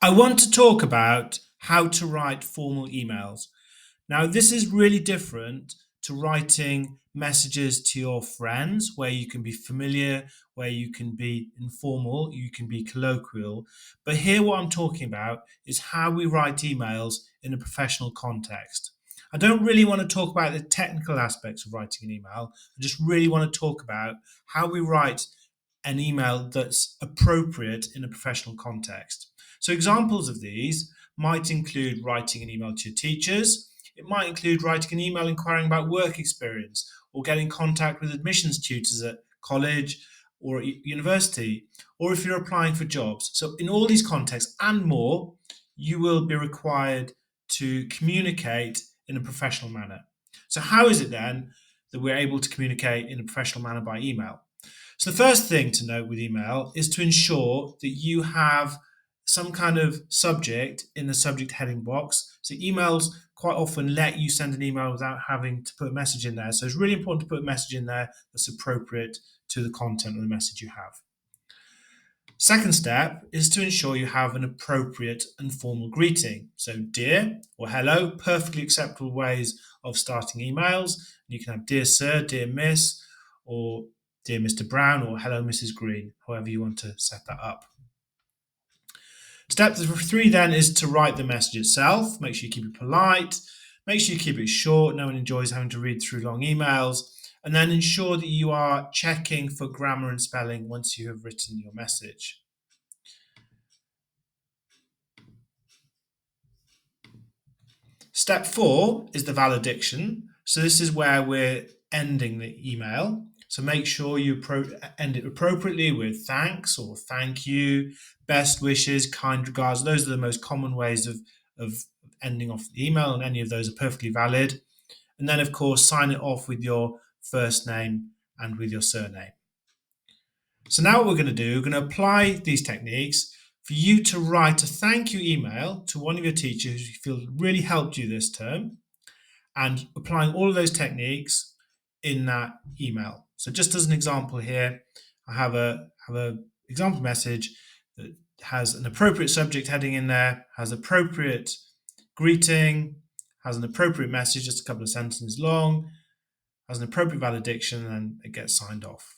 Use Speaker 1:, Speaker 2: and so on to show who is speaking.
Speaker 1: I want to talk about how to write formal emails. Now, this is really different to writing messages to your friends where you can be familiar, where you can be informal, you can be colloquial. But here, what I'm talking about is how we write emails in a professional context. I don't really want to talk about the technical aspects of writing an email. I just really want to talk about how we write an email that's appropriate in a professional context. So, examples of these might include writing an email to your teachers. It might include writing an email inquiring about work experience or getting in contact with admissions tutors at college or at university, or if you're applying for jobs. So, in all these contexts and more, you will be required to communicate in a professional manner. So, how is it then that we're able to communicate in a professional manner by email? So the first thing to note with email is to ensure that you have some kind of subject in the subject heading box. So emails quite often let you send an email without having to put a message in there. So it's really important to put a message in there that's appropriate to the content of the message you have. Second step is to ensure you have an appropriate and formal greeting. So, dear or hello, perfectly acceptable ways of starting emails. You can have dear sir, dear miss, or dear Mr. Brown, or hello, Mrs. Green, however you want to set that up. Step 3 then is to write the message itself. Make sure you keep it polite. Make sure you keep it short. No one enjoys having to read through long emails. And then ensure that you are checking for grammar and spelling once you have written your message. Step 4 is the valediction. So this is where we're ending the email. So make sure you end it appropriately with thanks or thank you, best wishes, kind regards. Those are the most common ways of ending off the email, and any of those are perfectly valid. And then, of course, sign it off with your first name and with your surname. So now what we're going to do, we're going to apply these techniques for you to write a thank you email to one of your teachers who you feel really helped you this term, and applying all of those techniques in that email. So just as an example here, I have a example message that has an appropriate subject heading in there, has appropriate greeting, has an appropriate message, just a couple of sentences long, has an appropriate valediction, and it gets signed off.